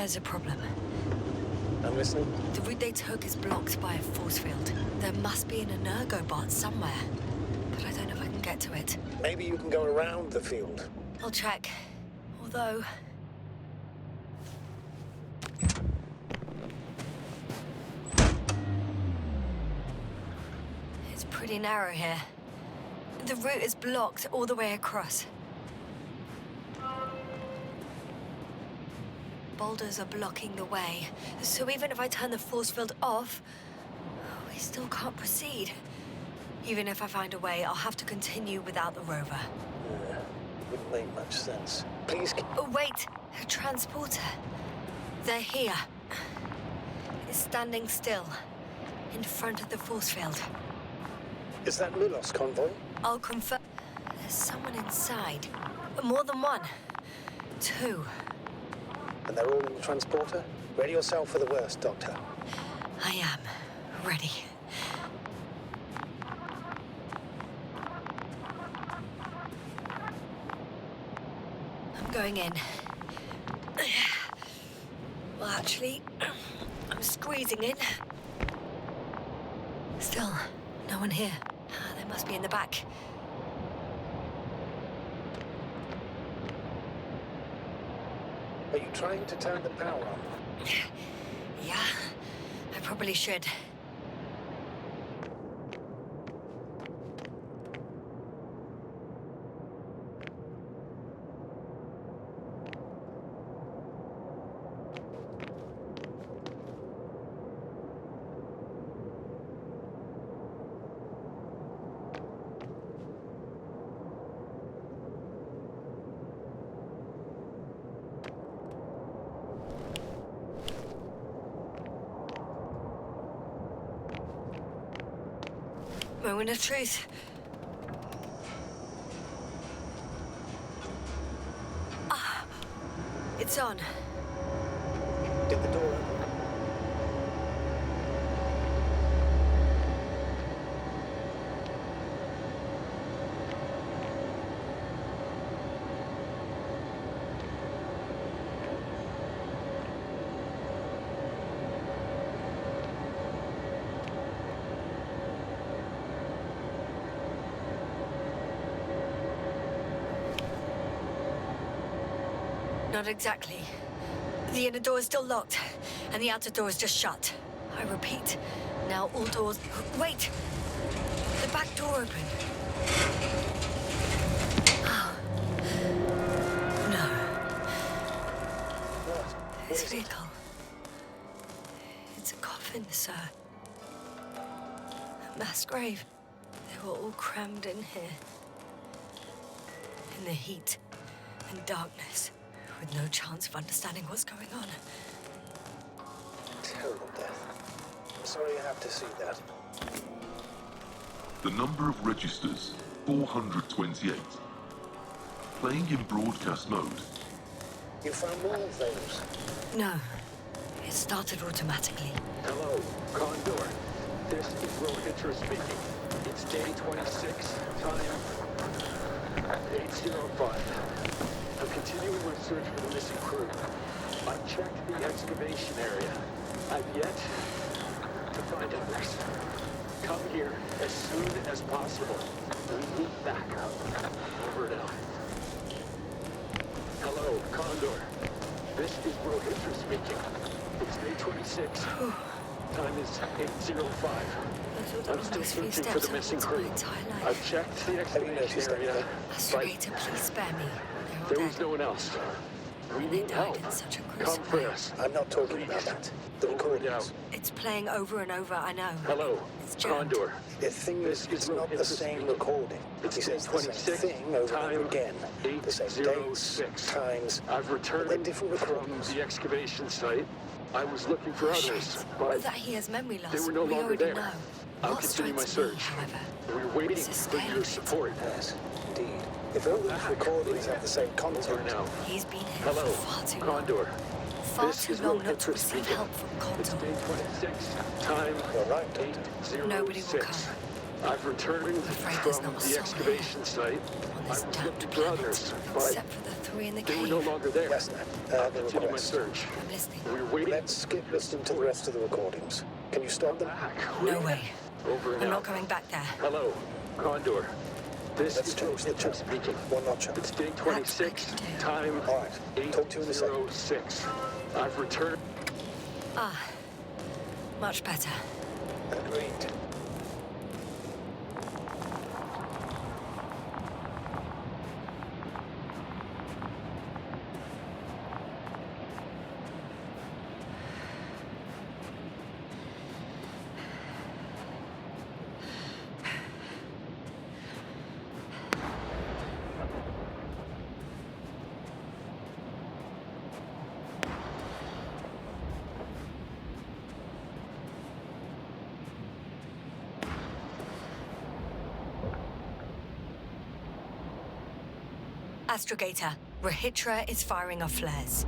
There's a problem. I'm listening. The route they took is blocked by a force field. There must be an energobot somewhere, but I don't know if I can get to it. Maybe you can go around the field. I'll check. Although... it's pretty narrow here. The route is blocked all the way across. Boulders are blocking the way, so even if I turn the force field off, we still can't proceed. Even if I find a way, I'll have to continue without the rover. Wouldn't make much sense. Please. Oh, wait! A transporter. They're here. It's standing still, in front of the force field. Is that Milos convoy? I'll confirm. There's someone inside. More than one. Two. And they're all in the transporter? Ready yourself for the worst, Doctor. I am. Ready. I'm going in. Well, actually, I'm squeezing in. Still, no one here. They must be in the back. Are you trying to turn the power on? Yeah, I probably should. Moment of truth. Ah, it's on. Did the door open? Not exactly. The inner door is still locked, and the outer door is just shut. I repeat, now all doors... Wait! The back door opened. Oh. No. What? This vehicle. It's a coffin, sir. A mass grave. They were all crammed in here. In the heat and darkness. With no chance of understanding what's going on. Terrible death. I'm sorry you have to see that. The number of registers, 428. Playing in broadcast mode. You found more of those? No. It started automatically. Hello, Condor. This is Rohitra speaking. It's day 26, time 8:05. I'm continuing my search for the missing crew. I checked the excavation area. I've yet to find others. Come here as soon as possible. We need backup. Over and out. Hello, Condor. This is Rohitra speaking. It's day 26. Time is 8:05. I'm still searching for the missing crew. I've checked the excavation area. Astrogator, please spare me. There was no one else. We need help. In such a Come gruesome for way. us. I'm not talking about that. The recordings. It's playing over and over, I know. Hello, It's jammed. Condor. The thing is, it's not the same recording. It's He says the same 26, thing over and over time again. The same dates, 8:06. times. I've They're returned different from recordings. the excavation site. I was looking for others, Shit. but That he has memory loss. they were no we longer already there. know. I'll What continue my strikes me, search. however, We're waiting is the for scale your of it. support. Yes, indeed. If all these recordings have the same Over content, now. He's been here Hello, for far too long. Condor. Far This too is long not Rohitra to receive speaking. help from It's Consul. day 26, time you're right, Doctor. 8:06. Nobody will come. I've returned afraid there's from not a the soul excavation site. on I this was damned looking for planet, others, but except for the three in the they were cave. no longer there. Yes, I'll the continue my request. search. I'm listening. We were waiting. Let's skip listening to the rest of the recordings. Can you stop them? Back. No way. Over and I'm out. not going back there. Hello, Condor. This Let's is change the Mitchell channel. speaking. One notch up. It's day 26, That's what I can do. time All right. Talk to you in a second. 8:06. I've returned. Ah, much better. Agreed. Astrogator, Rahitra is firing off flares.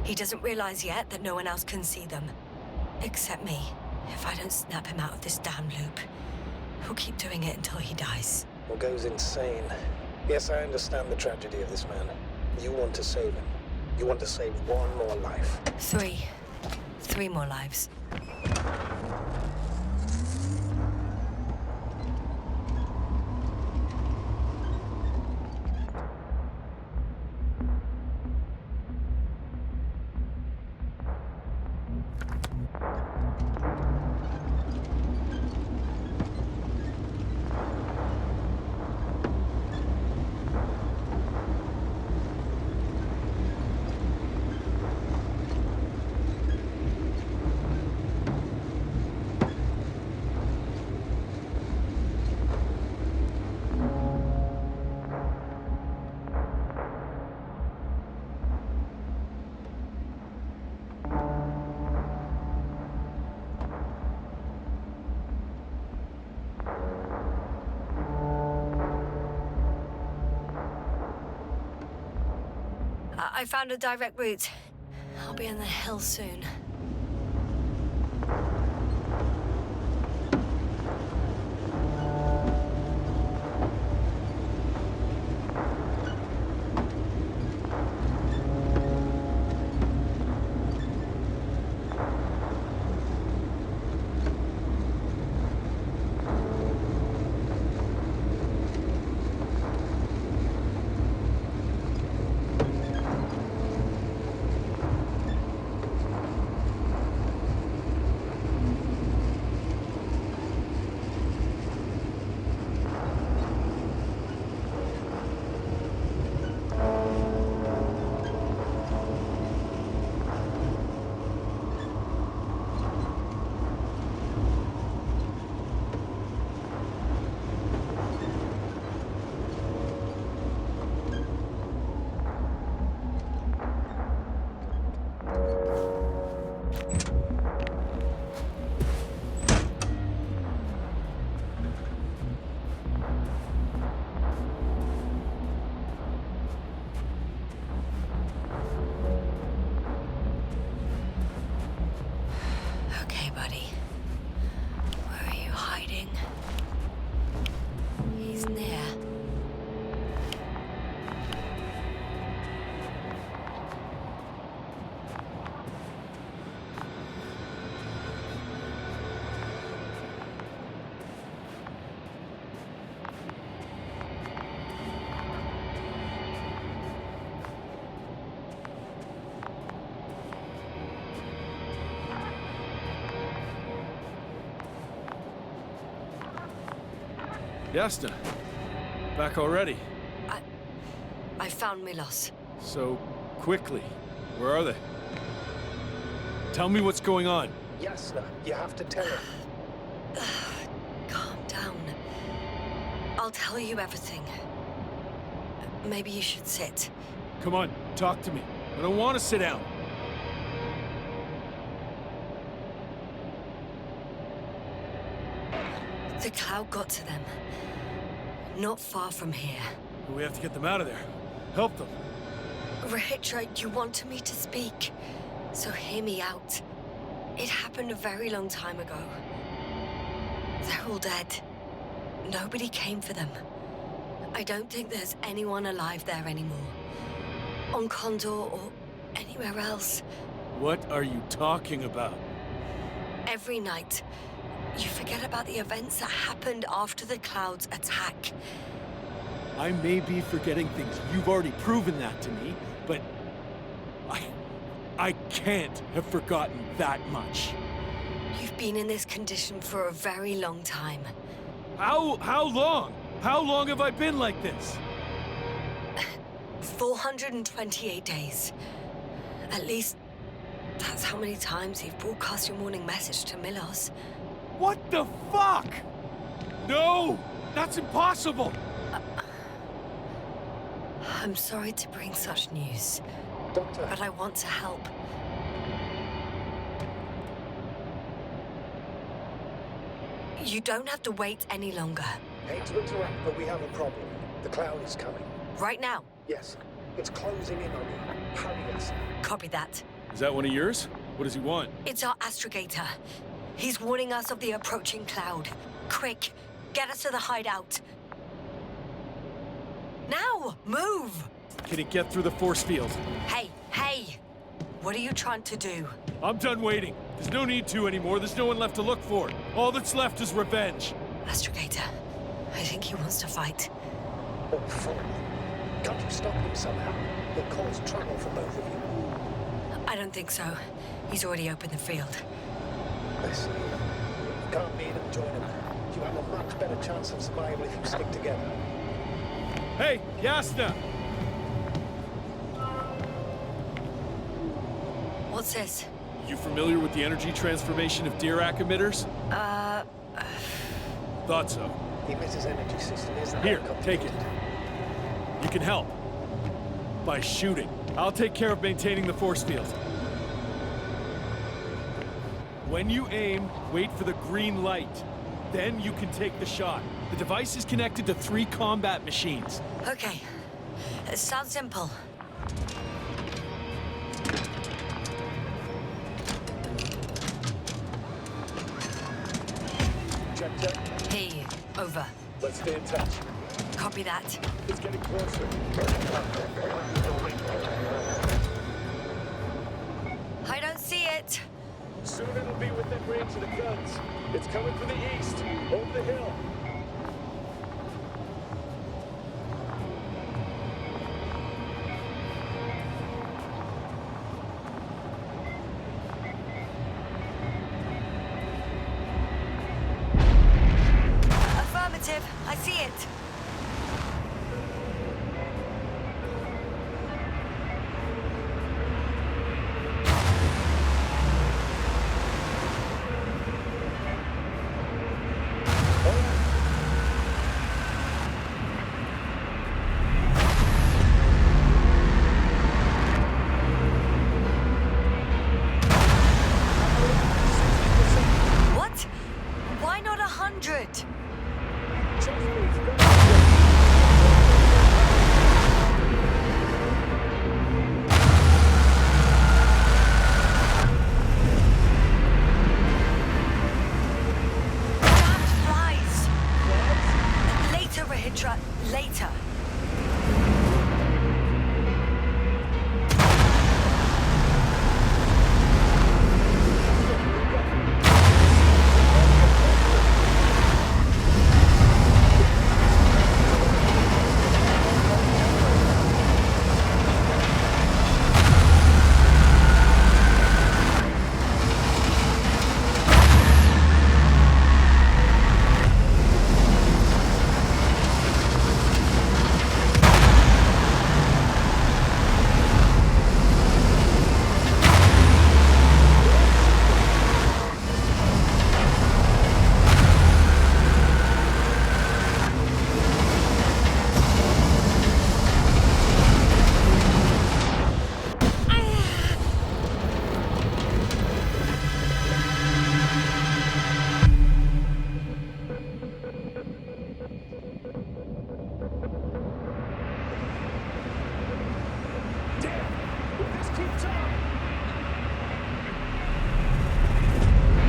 He doesn't realize yet that no one else can see them. Except me. If I don't snap him out of this damn loop, he'll keep doing it until he dies. Or goes insane. Yes, I understand the tragedy of this man. You want to save him. You want to save one more life. Three more lives. I found a direct route. I'll be in the hills soon. Okay, buddy. Where are you hiding? He's near. Yasna, back already. I found Milos. So quickly. Where are they? Tell me what's going on. Yasna, you have to tell him. Calm down. I'll tell you everything. Maybe you should sit. Come on, talk to me. I don't want to sit down. The cloud got to them. Not far from here. We have to get them out of there. Help them. Rahitra, you wanted me to speak, so hear me out. It happened a very long time ago. They're all dead. Nobody came for them. I don't think there's anyone alive there anymore. On Condor or anywhere else. What are you talking about? Every night, you forget about the events that happened after the Cloud's attack. I may be forgetting things. You've already proven that to me, but I can't have forgotten that much. You've been in this condition for a very long time. How long? How long have I been like this? 428 days. At least, that's how many times you've broadcast your morning message to Milos. What the fuck? No! That's impossible! I'm sorry to bring such news, Doctor, but I want to help. You don't have to wait any longer. hate to interrupt, but we have a problem. The Cloud is coming. Right now. Yes, it's closing in on you. Hurry us. Copy that. Is that one of yours? What does he want? It's our astrogator. He's warning us of the approaching Cloud. Quick, get us to the hideout. Now, move! Can he get through the force field? Hey, hey! What are you trying to do? I'm done waiting. There's no need to anymore. There's no one left to look for. All that's left is revenge. Astrogator, I think he wants to fight. What for? Can't you stop him somehow? He'll cause trouble for both of you. I don't think so. He's already opened the field. I see. You can't meet and join him. You have a much better chance of survival if you stick together. Hey, Yasna! What's this? You familiar with the energy transformation of Dirac emitters? Thought so. The emitter's energy system isn't Here, that take it. complicated. You can help. By shooting. I'll take care of maintaining the force field. When you aim, wait for the green light. Then you can take the shot. The device is connected to 3 combat machines. Okay. It sounds simple. Check. Hey, over. Let's stay in touch. Copy that. It's getting closer. I don't see it. Soon it'll be within range of the guns. It's coming from the east, over the hill. Affirmative. I see it. What? Why not 100? Damned flies! Later, Rahitra. Later.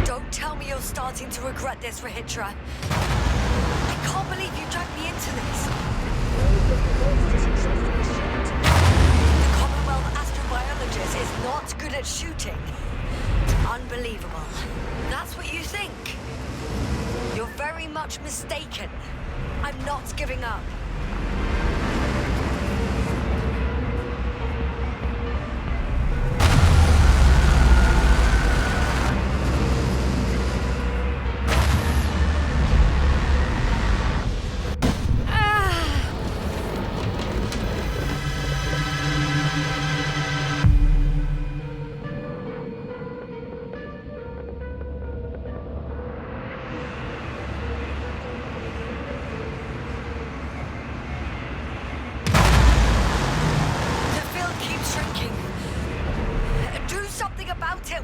Don't tell me you're starting to regret this, Rahitra. I can't believe you dragged me into this. The Commonwealth astrobiologist is not good at shooting. Unbelievable. That's what you think? You're very much mistaken. I'm not giving up.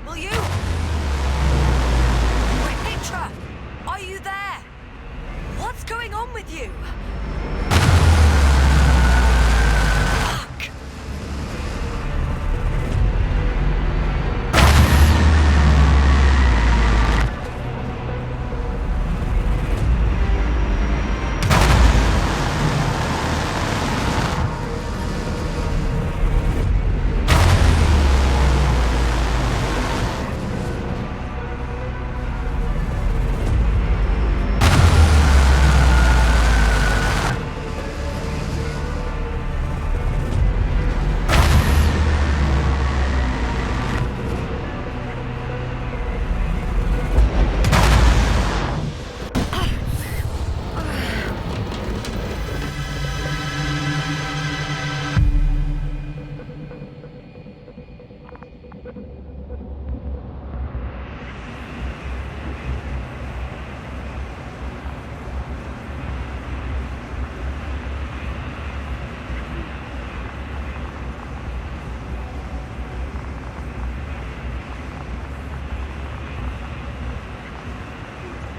Will you? Hitra, are you there? What's going on with you? Fuck.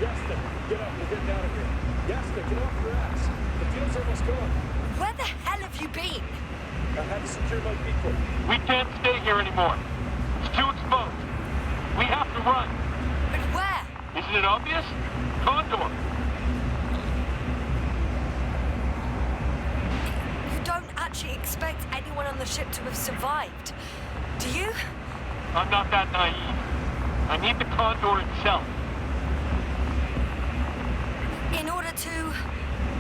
Yasta, get up. We're getting out of here. Yasta, get off your ass. The deal's almost gone. Where the hell have you been? I had to secure my people. We can't stay here anymore. It's too exposed. We have to run. But where? Isn't it obvious? Condor. You don't actually expect anyone on the ship to have survived, do you? I'm not that naive. I need the Condor itself. In order to...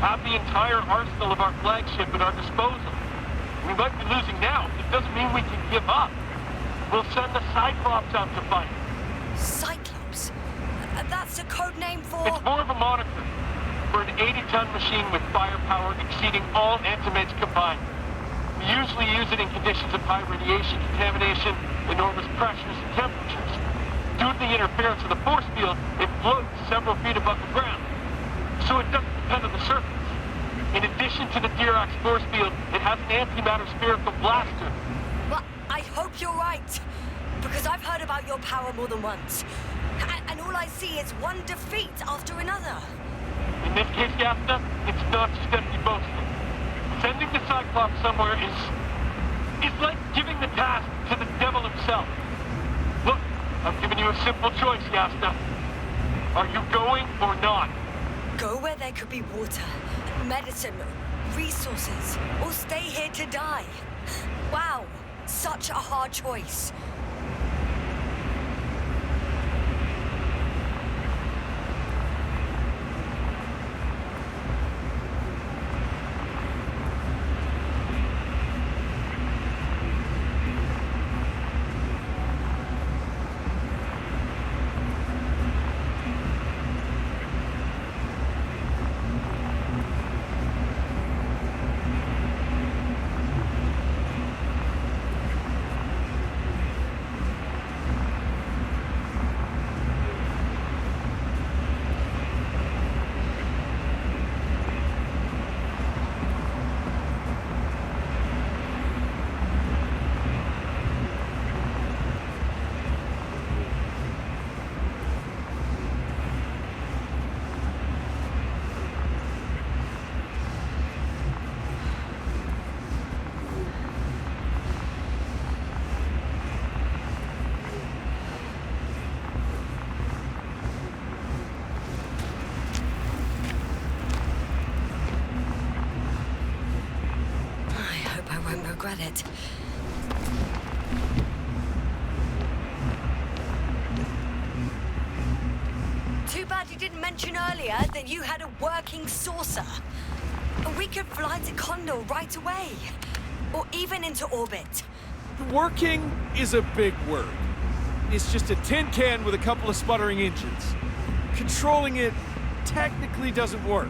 Have the entire arsenal of our flagship at our disposal. We might be losing now. It doesn't mean we can give up. We'll send the Cyclops out to fight. Cyclops? That's a code name for... It's more of a moniker for an 80-ton machine with firepower exceeding all Antimeds combined. We usually use it in conditions of high radiation contamination, enormous pressures and temperatures. Due to the interference of the force field, it floats several feet above the ground. So it doesn't depend on the surface. In addition to the Dirac force field, it has an antimatter spherical blaster. Well, I hope you're right. Because I've heard about your power more than once. And all I see is one defeat after another. In this case, Yasta, it's not just empty boasting. Sending the Cyclops somewhere is like giving the task to the devil himself. Look, I'm giving you a simple choice, Yasta. Are you going or not? Go where there could be water, medicine, resources, or stay here to die. Wow, such a hard choice. at it. Too bad you didn't mention earlier that you had a working saucer. We could fly to Condor right away. Or even into orbit. Working is a big word. It's just a tin can with a couple of sputtering engines. Controlling it technically doesn't work.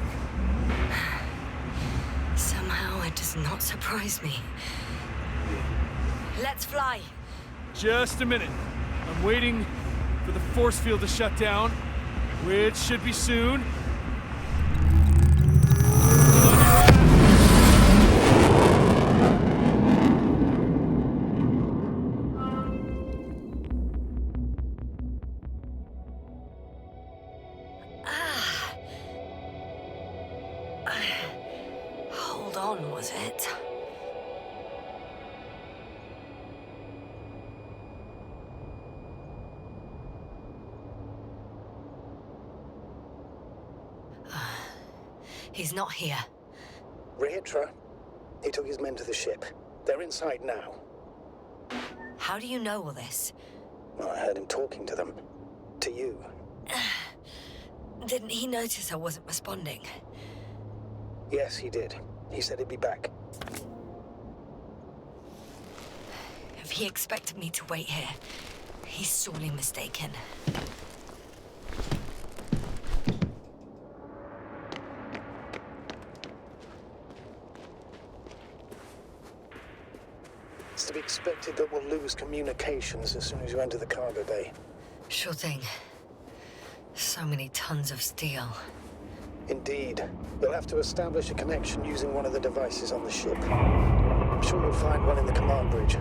Somehow it does not surprise me. Let's fly. Just a minute. I'm waiting for the force field to shut down, which should be soon. Hold on, was it? He's not here. Rehitra, he took his men to the ship. They're inside now. How do you know all this? Well, I heard him talking to them. To you. Didn't he notice I wasn't responding? Yes, he did. He said he'd be back. If he expected me to wait here, he's sorely mistaken. It's to be expected that we'll lose communications as soon as you enter the cargo bay. Sure thing. So many tons of steel. Indeed. You'll have to establish a connection using one of the devices on the ship. I'm sure you'll find one in the command bridge.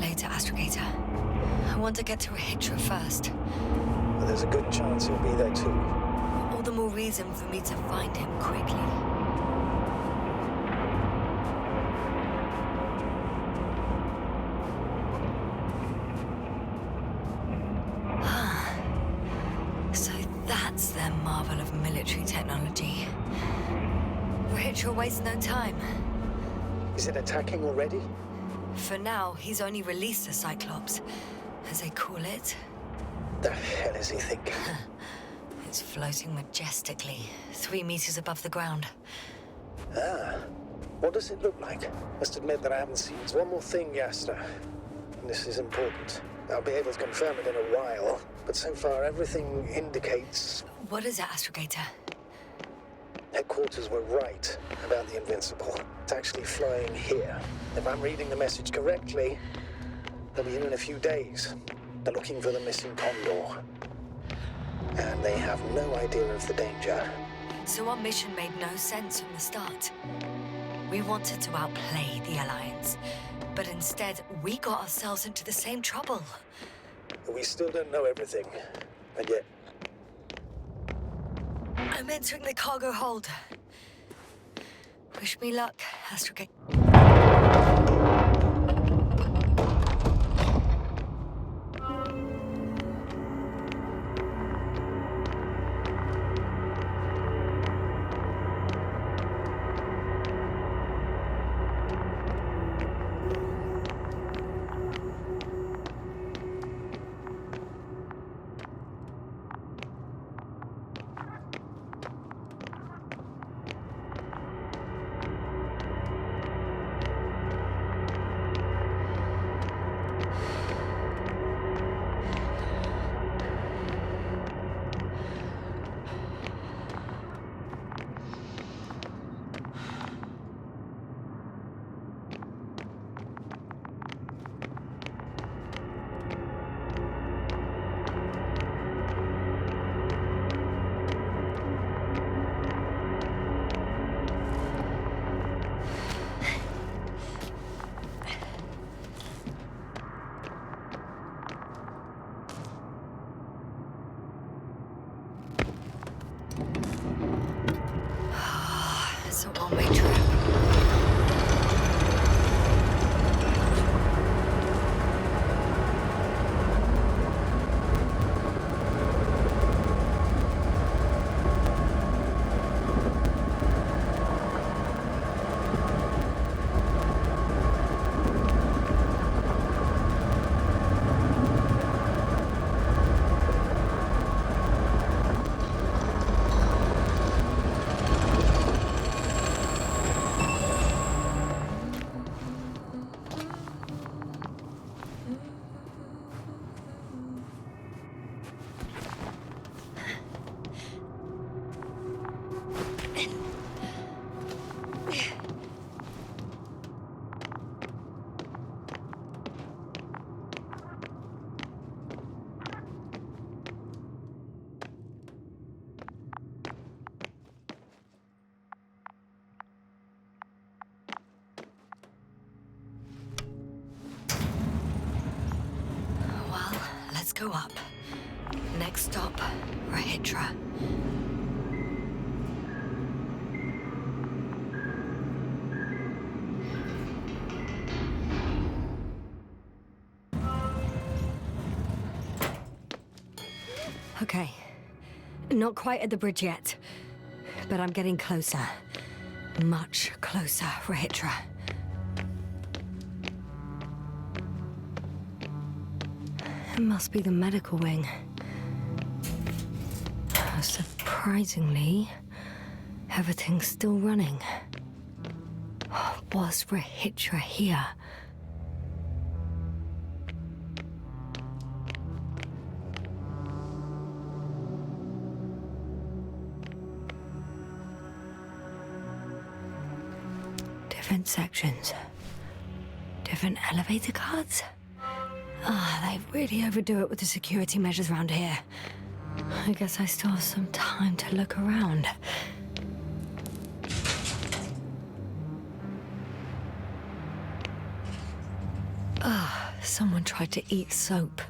Later, Astrogator. I want to get to Rehitra first. But there's a good chance he'll be there too. All the more reason for me to find him quickly. So that's their marvel of military technology. Rehitra wastes no time. Is it attacking already? For now, he's only released the Cyclops, as they call it. The hell is he thinking? It's floating majestically, 3 meters above the ground. Ah. What does it look like? Must admit that I haven't seen it. One more thing, Yasta. And this is important. I'll be able to confirm it in a while, but so far everything indicates... What is it, Astrogator? Headquarters were right about the Invincible. It's actually flying here. If I'm reading the message correctly, they'll be here in a few days. They're looking for the missing Condor. And they have no idea of the danger. So our mission made no sense from the start. We wanted to outplay the Alliance, but instead we got ourselves into the same trouble. We still don't know everything, and yet... I'm entering the cargo hold. Wish me luck, Astrogator. It's a one-way trip. go up. Next stop, Rahitra. Okay. Not quite at the bridge yet, but I'm getting closer. Much closer, Rahitra. It must be the medical wing. Surprisingly, everything's still running. Was Rahitra here? Different sections. Different elevator cards? They really overdo it with the security measures around here. I guess I still have some time to look around. Someone tried to eat soap.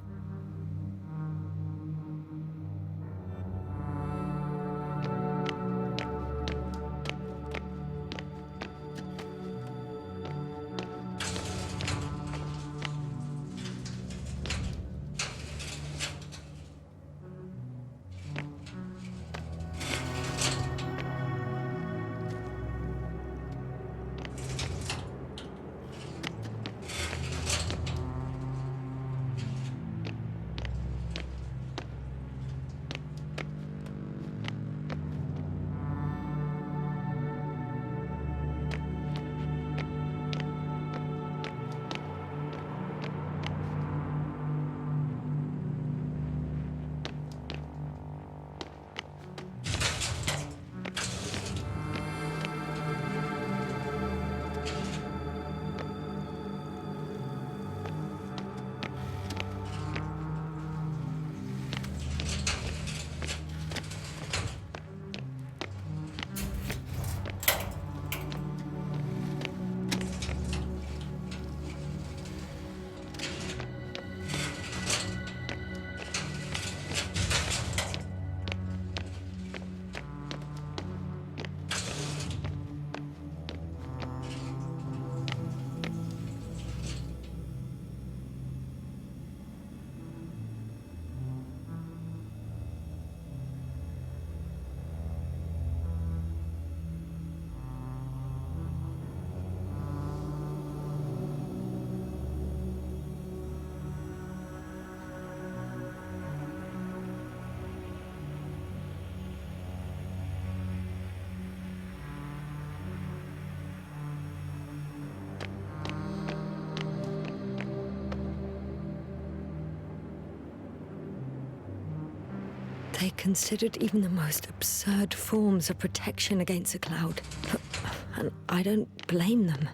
They considered even the most absurd forms of protection against a cloud. And I don't blame them.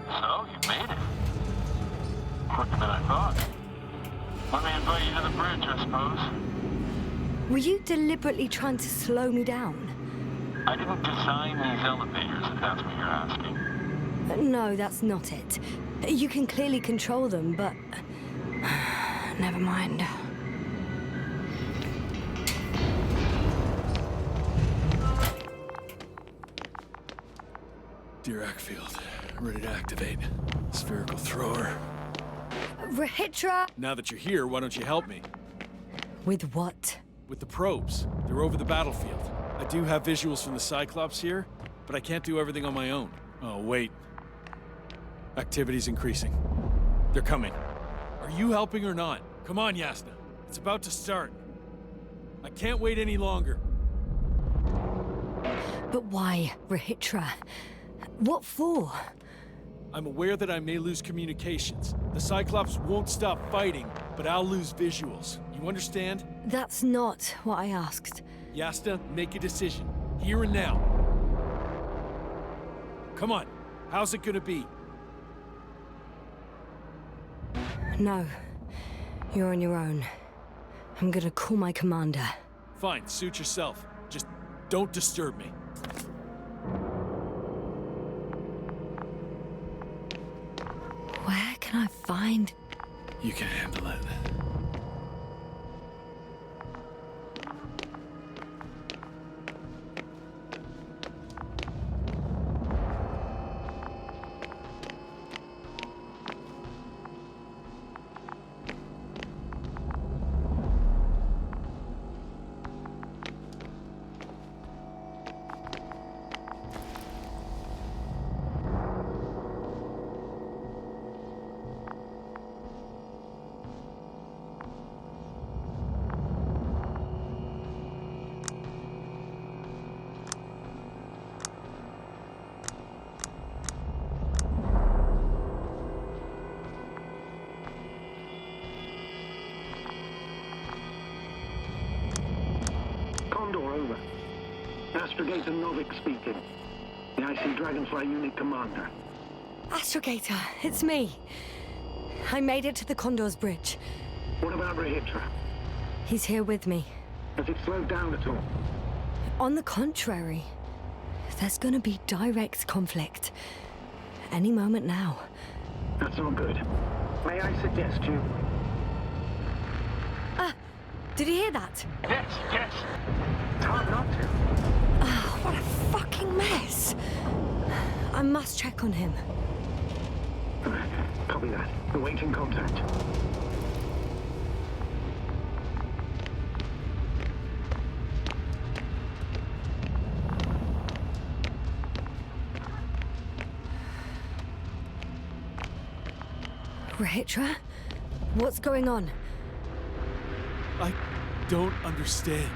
So, you made it. Quicker than I thought. Let me invite you to the bridge, I suppose. Were you deliberately trying to slow me down? I didn't design these elevators, if that's what you're asking. No, that's not it. You can clearly control them, but... never mind. Dirac field. Ready to activate. Spherical thrower. Rahitra! Now that you're here, why don't you help me? With what? With the probes. They're over the battlefield. I do have visuals from the Cyclops here. but I can't do everything on my own. Oh, wait. Activity's increasing. They're coming. Are you helping or not? Come on, Yasna. It's about to start. I can't wait any longer. But why, Rahitra? What for? I'm aware that I may lose communications. The Cyclops won't stop fighting, but I'll lose visuals. You understand? That's not what I asked. Yasna, make a decision. Here and now. Come on. How's it gonna be? No. You're on your own. I'm gonna call my commander. Fine, suit yourself. Just don't disturb me. Where can I find... You can handle it. Condor, over. Astrogator Novik speaking. The IC Dragonfly Unit Commander. Astrogator, it's me. I made it to the Condor's bridge. What about Rahitra? He's here with me. Has it slowed down at all? On the contrary, there's gonna be direct conflict. Any moment now. That's not good. May I suggest you... Did you hear that? Yes, yes. It's hard not to. Oh, what a fucking mess. I must check on him. Copy that. Awaiting contact. Rahitra? What's going on? I don't understand.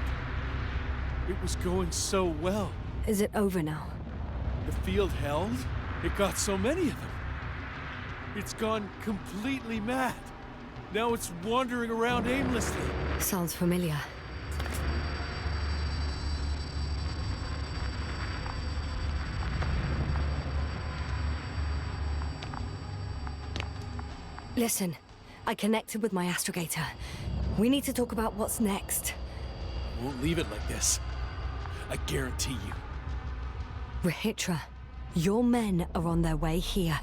It was going so well. Is it over now? The field held? It got so many of them. It's gone completely mad. Now it's wandering around aimlessly. Sounds familiar. Listen, I connected with my astrogator. We need to talk about what's next. I won't leave it like this. I guarantee you. Rahitra, your men are on their way here.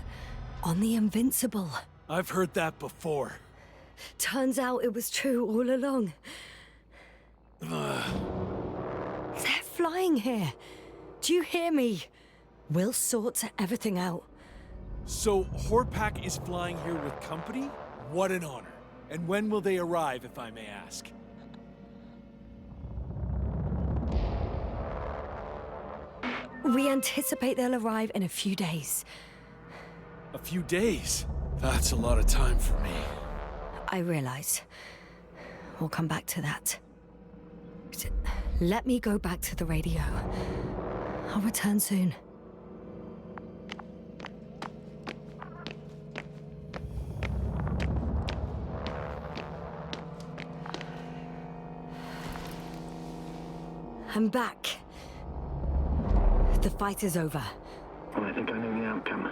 On the Invincible. I've heard that before. Turns out it was true all along. They're flying here. Do you hear me? We'll sort everything out. So, Horpak is flying here with company? What an honor. And when will they arrive, if I may ask? We anticipate they'll arrive in a few days. A few days? That's a lot of time for me. I realize. We'll come back to that. Let me go back to the radio. I'll return soon. I'm back. The fight is over. Well, I think I know the outcome.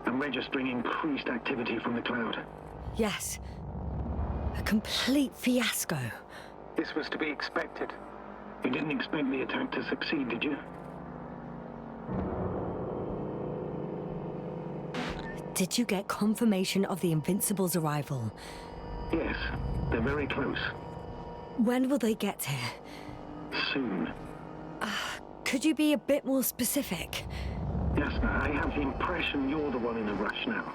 I'm registering increased activity from the cloud. Yes. A complete fiasco. This was to be expected. You didn't expect the attack to succeed, did you? Did you get confirmation of the Invincible's arrival? Yes, they're very close. When will they get here? Soon. Could you be a bit more specific? Yes, I have the impression you're the one in a rush now.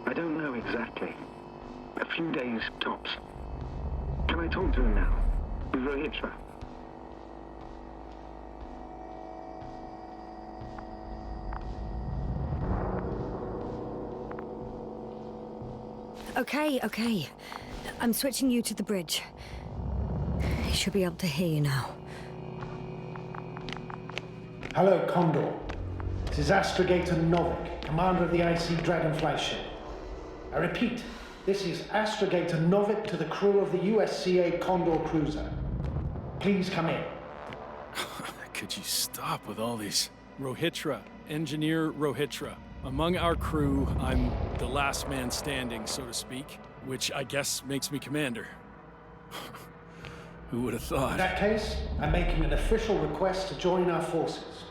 I don't know exactly. A few days, tops. Can I talk to him now? With Rahitra? Okay. I'm switching you to the bridge. He should be able to hear you now. Hello, Condor. This is Astrogator Novik, commander of the IC Dragonfly ship. I repeat, this is Astrogator Novik to the crew of the USCA Condor cruiser. Please come in. Could you stop with all these? Rohitra, Engineer Rohitra. Among our crew, I'm the last man standing, so to speak, which I guess makes me commander. Who would have thought? In that case, I'm making an official request to join our forces,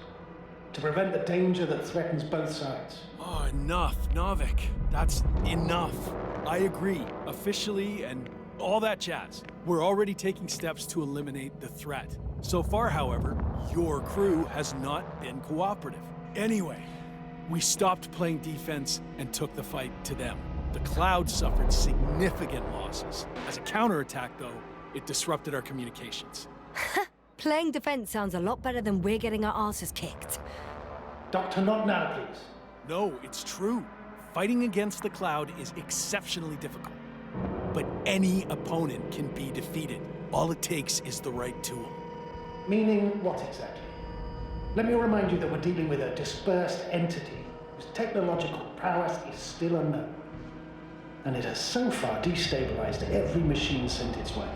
to prevent the danger that threatens both sides. Oh, enough, Novik. That's enough. I agree, officially, and all that jazz. We're already taking steps to eliminate the threat. So far, however, your crew has not been cooperative. Anyway, we stopped playing defense and took the fight to them. The Cloud suffered significant losses. As a counterattack, though, it disrupted our communications. Playing defense sounds a lot better than we're getting our asses kicked. Doctor, not now, please. No, it's true. Fighting against the Cloud is exceptionally difficult. But any opponent can be defeated. All it takes is the right tool. Meaning what exactly? Let me remind you that we're dealing with a dispersed entity whose technological prowess is still unknown. And it has so far destabilized every machine sent its way.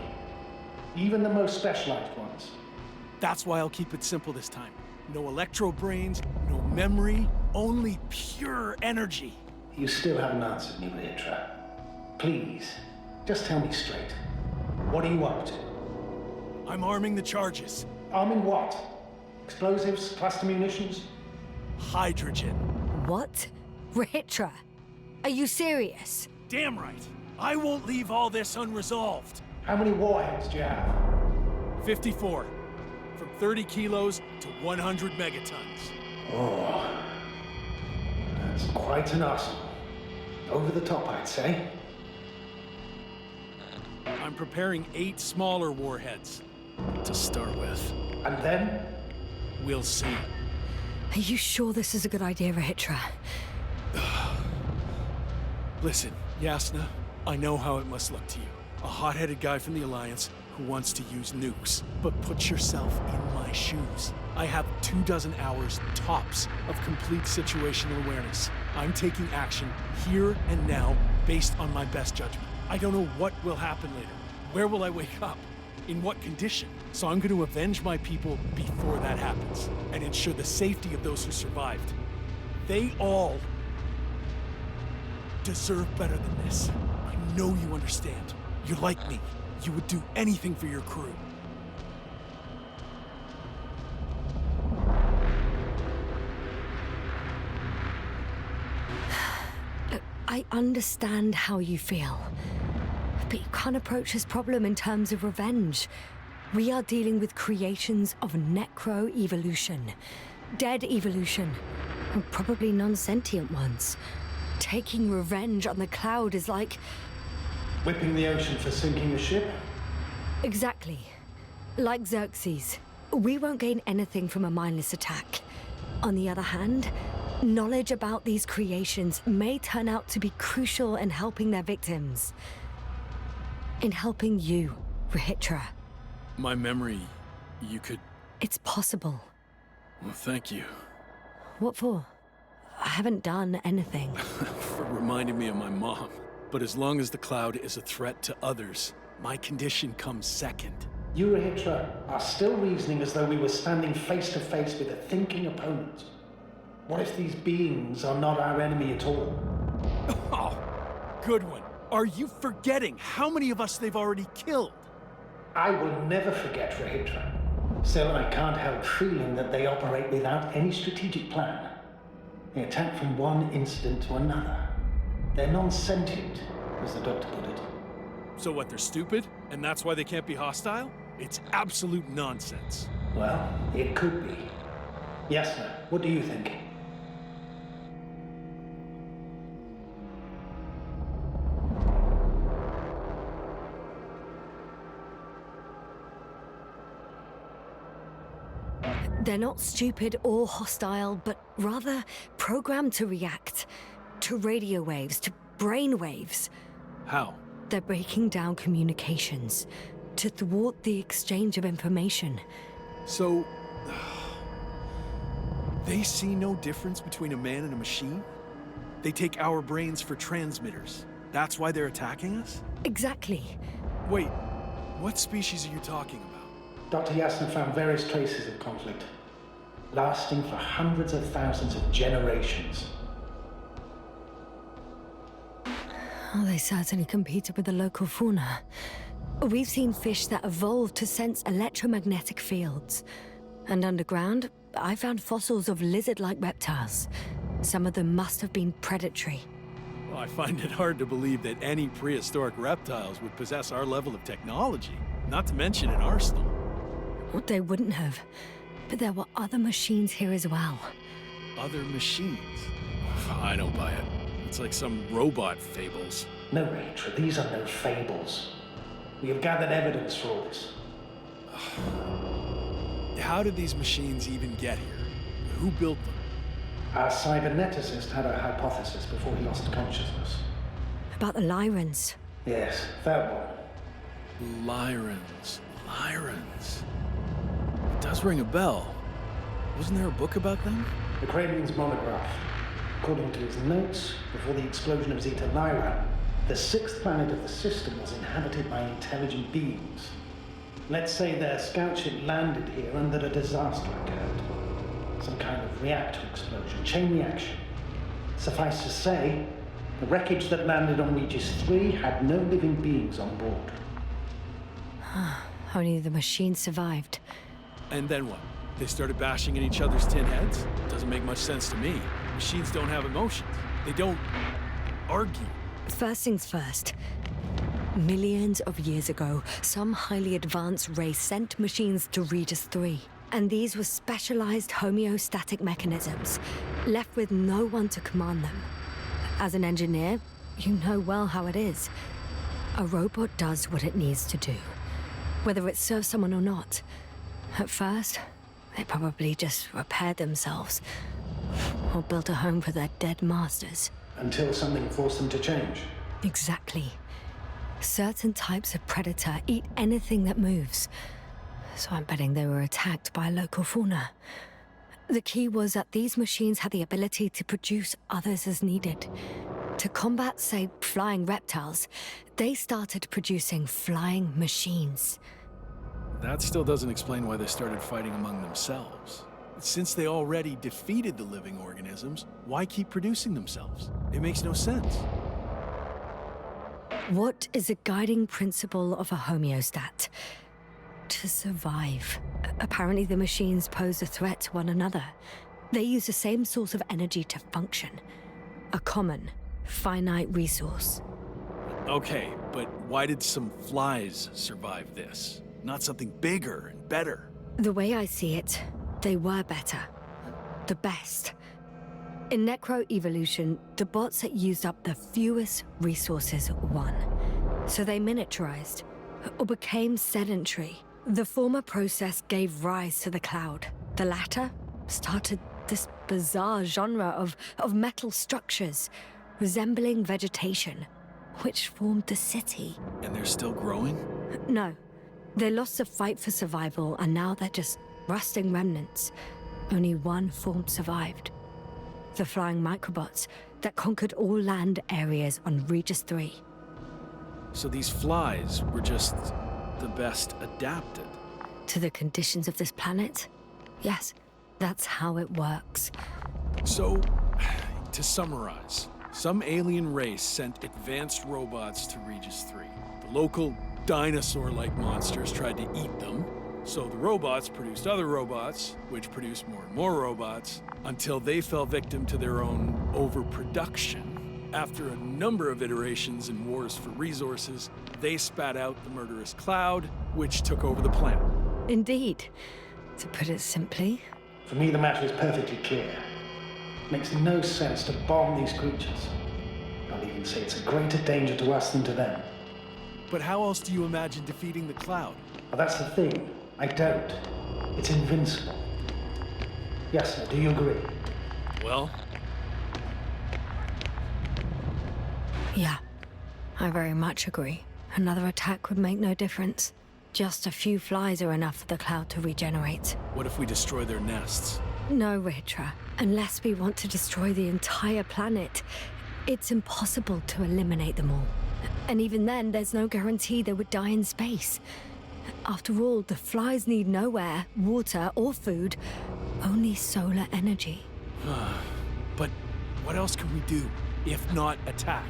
Even the most specialized ones. That's why I'll keep it simple this time. No electro brains, no memory, only pure energy. You still haven't answered me, Rohitra. Please, just tell me straight. What are you up to? I'm arming the charges. Arming what? Explosives? Cluster munitions? Hydrogen. What? Rohitra? Are you serious? Damn right. I won't leave all this unresolved. How many warheads do you have? 54. From 30 kilos to 100 megatons. Oh, that's quite an arsenal. Over the top, I'd say. I'm preparing 8 smaller warheads to start with. And then? We'll see. Are you sure this is a good idea, Rohitra? Listen, Yasna, I know how it must look to you. A hot-headed guy from the Alliance who wants to use nukes. But put yourself in my shoes. I have 24 hours tops of complete situational awareness. I'm taking action here and now based on my best judgment. I don't know what will happen later. Where will I wake up? In what condition? So I'm going to avenge my people before that happens and ensure the safety of those who survived. They all deserve better than this. I know you understand. You're like me. You would do anything for your crew. Look, I understand how you feel. But you can't approach this problem in terms of revenge. We are dealing with creations of necro-evolution. Dead evolution. And probably non-sentient ones. Taking revenge on the Cloud is like... Whipping the ocean for sinking a ship? Exactly. Like Xerxes. We won't gain anything from a mindless attack. On the other hand, knowledge about these creations may turn out to be crucial in helping their victims. In helping you, Rohitra. My memory, you could... It's possible. Well, thank you. What for? I haven't done anything. For reminding me of my mom. But as long as the Cloud is a threat to others, my condition comes second. You, Rohitra, are still reasoning as though we were standing face to face with a thinking opponent. What if these beings are not our enemy at all? Oh, good one. Are you forgetting how many of us they've already killed? I will never forget, Rohitra. Still, I can't help feeling that they operate without any strategic plan. They attack from one incident to another. They're non-sentient, as the doctor put it. So what, they're stupid? And that's why they can't be hostile? It's absolute nonsense. Well, it could be. Yes, sir. What do you think? They're not stupid or hostile, but rather programmed to react. To radio waves, to brain waves. How? They're breaking down communications to thwart the exchange of information. So... they see no difference between a man and a machine? They take our brains for transmitters. That's why they're attacking us? Exactly. Wait, what species are you talking about? Dr. Yasna found various traces of conflict, lasting for hundreds of thousands of generations. Oh, they certainly competed with the local fauna. We've seen fish that evolved to sense electromagnetic fields. And underground, I found fossils of lizard-like reptiles. Some of them must have been predatory. Well, I find it hard to believe that any prehistoric reptiles would possess our level of technology, not to mention an arsenal. Well, they wouldn't have. But there were other machines here as well. Other machines? I don't buy it. It's like some robot fables. No, Rachel, these are no fables. We have gathered evidence for all this. How did these machines even get here? Who built them? Our cyberneticist had a hypothesis before he lost consciousness. About the Lyrans. Yes, that one. Lyrans. Lyrans. It does ring a bell. Wasn't there a book about them? The Krabian's monograph. According to his notes, before the explosion of Zeta Lyra, the sixth planet of the system was inhabited by intelligent beings. Let's say their scout ship landed here and that a disaster occurred. Some kind of reactor explosion, chain reaction. Suffice to say, the wreckage that landed on Regis 3 had no living beings on board. Only the machines survived. And then what? They started bashing in each other's tin heads? Doesn't make much sense to me. Machines don't have emotions. They don't argue. First things first. Millions of years ago, some highly advanced race sent machines to Regis 3. And these were specialized homeostatic mechanisms, left with no one to command them. As an engineer, you know well how it is. A robot does what it needs to do, whether it serves someone or not. At first, they probably just repaired themselves, or built a home for their dead masters. Until something forced them to change. Exactly. Certain types of predator eat anything that moves. So I'm betting they were attacked by local fauna. The key was that these machines had the ability to produce others as needed. To combat, say, flying reptiles, they started producing flying machines. That still doesn't explain why they started fighting among themselves. Since they already defeated the living organisms, why keep producing themselves? It makes no sense. What is a guiding principle of a homeostat? To survive. Apparently the machines pose a threat to one another. They use the same source of energy to function. A common, finite resource. Okay, but why did some flies survive this? Not something bigger and better. The way I see it, they were better. The best. In necro-evolution, the bots that used up the fewest resources won. So they miniaturized, or became sedentary. The former process gave rise to the cloud. The latter started this bizarre genre of metal structures, resembling vegetation, which formed the city. And they're still growing? No. They lost the fight for survival, and now they're just rusting remnants. Only one form survived. The flying microbots that conquered all land areas on Regis 3. So these flies were just the best adapted. To the conditions of this planet? Yes, that's how it works. So, to summarize, some alien race sent advanced robots to Regis 3. The local dinosaur-like monsters tried to eat them, so the robots produced other robots, which produced more and more robots, until they fell victim to their own overproduction. After a number of iterations and wars for resources, they spat out the murderous cloud, which took over the planet. Indeed. To put it simply. For me, the matter is perfectly clear. Makes no sense to bomb these creatures. I'll even say it's a greater danger to us than to them. But how else do you imagine defeating the cloud? Well, that's the thing. I don't. It's invincible. Yes, sir, do you agree? Well, Yeah, I very much agree. Another attack would make no difference. Just a few flies are enough for the cloud to regenerate. What if we destroy their nests? No, Ritra. Unless we want to destroy the entire planet, it's impossible to eliminate them all. And even then, there's no guarantee they would die in space. After all, the flies need no air, water, or food, only solar energy. But what else can we do, if not attack?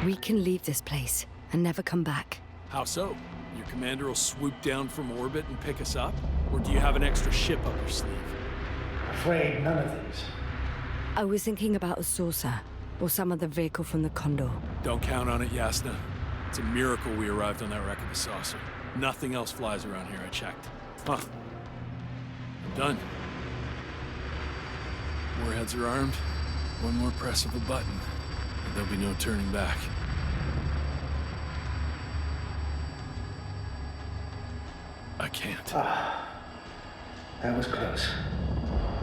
We can leave this place and never come back. How so? Your commander will swoop down from orbit and pick us up? Or do you have an extra ship up your sleeve? Afraid none of these. I was thinking about a saucer, or some other vehicle from the Condor. Don't count on it, Yasna. It's a miracle we arrived on that wreck of a saucer. Nothing else flies around here, I checked. Huh. I'm done. Warheads are armed. One more press of a button, and there'll be no turning back. I can't. That was close.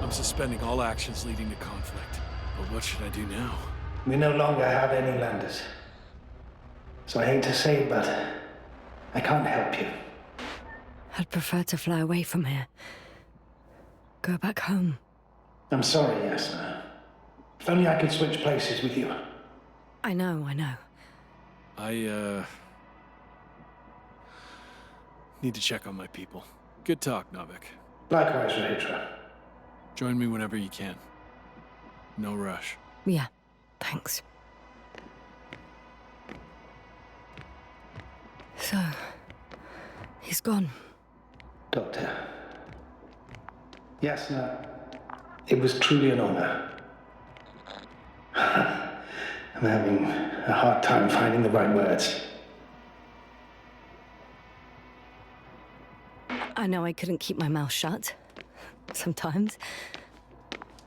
I'm suspending all actions leading to conflict. But what should I do now? We no longer have any landers. So I hate to say it, but I can't help you. I'd prefer to fly away from here. Go back home. I'm sorry, Yasna. If only I could switch places with you. I know. I need to check on my people. Good talk, Navik. Likewise, Rahitra. Join me whenever you can. No rush. Yeah, thanks. So, he's gone. Doctor. Yasna, it was truly an honor. I'm having a hard time finding the right words. I know I couldn't keep my mouth shut. Sometimes.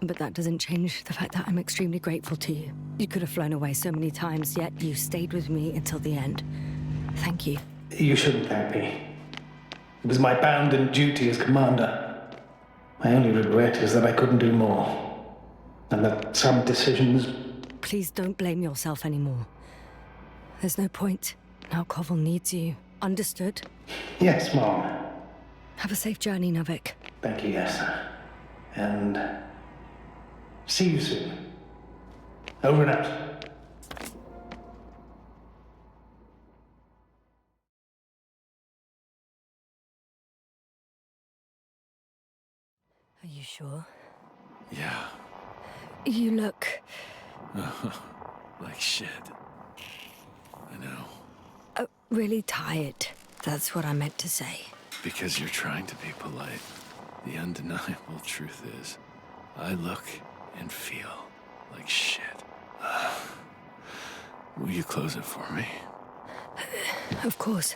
But that doesn't change the fact that I'm extremely grateful to you. You could have flown away so many times, yet you stayed with me until the end. Thank you. You shouldn't thank me. It was my bounden duty as commander. My only regret is that I couldn't do more. And that some decisions... Please don't blame yourself anymore. There's no point. Now Koval needs you. Understood? Yes, Mom. Have a safe journey, Navik. Thank you, Yasna. And... see you soon. Over and out. Are you sure? Yeah. You look... Like shit. I know. really tired. That's what I meant to say. Because you're trying to be polite. The undeniable truth is, I look and feel like shit. Will you close it for me? Of course.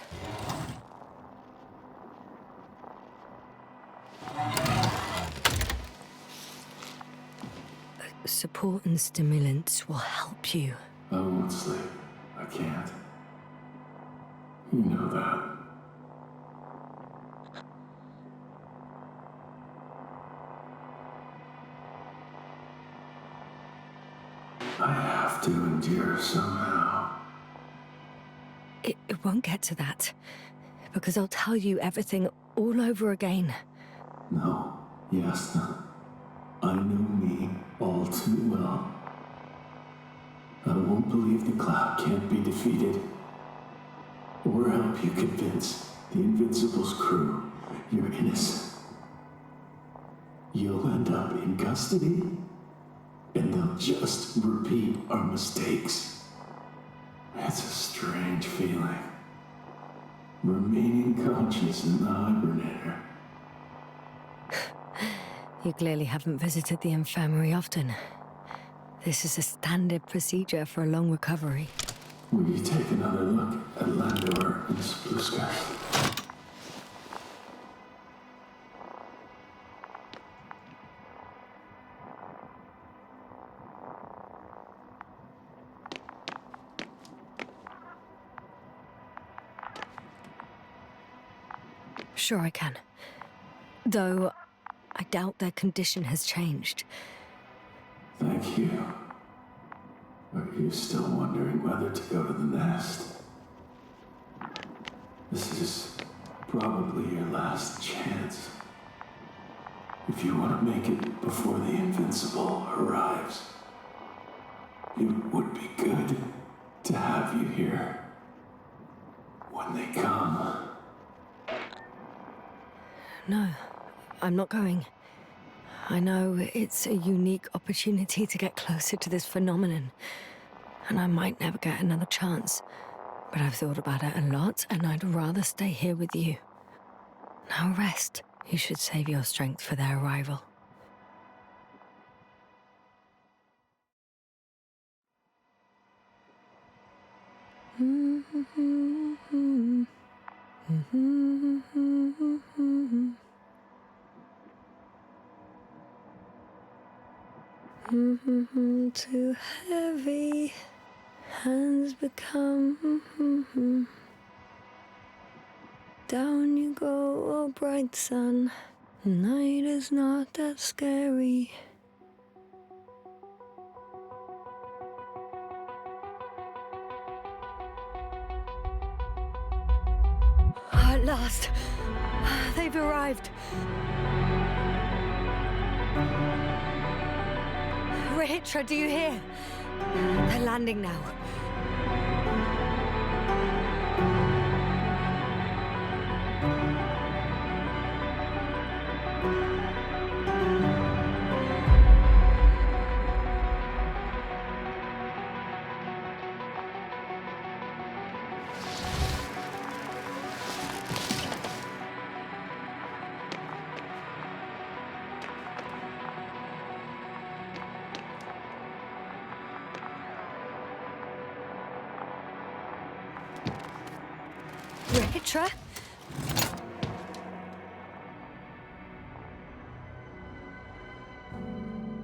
Support and stimulants will help you. I won't sleep. I can't. You know that. I have to endure somehow. It won't get to that. Because I'll tell you everything all over again. No, Yasna. I know me all too well. I won't believe the cloud can't be defeated. Or help you convince the Invincible's crew you're innocent. You'll end up in custody, and they'll just repeat our mistakes. It's a strange feeling. Remaining conscious in the hibernator. You clearly haven't visited the infirmary often. This is a standard procedure for a long recovery. Will you take another look at Landor and Spluska? Sure I can. Though, I doubt their condition has changed. Thank you. Are you still wondering whether to go to the nest? This is probably your last chance. If you want to make it before the Invincible arrives, it would be good to have you here when they come. No, I'm not going. I know it's a unique opportunity to get closer to this phenomenon, and I might never get another chance. But I've thought about it a lot, and I'd rather stay here with you. Now rest. You should save your strength for their arrival. Too heavy, hands become. Down you go, oh bright sun. Night is not that scary. At last, they've arrived. Rahitra, do you hear? They're landing now. Rahitra?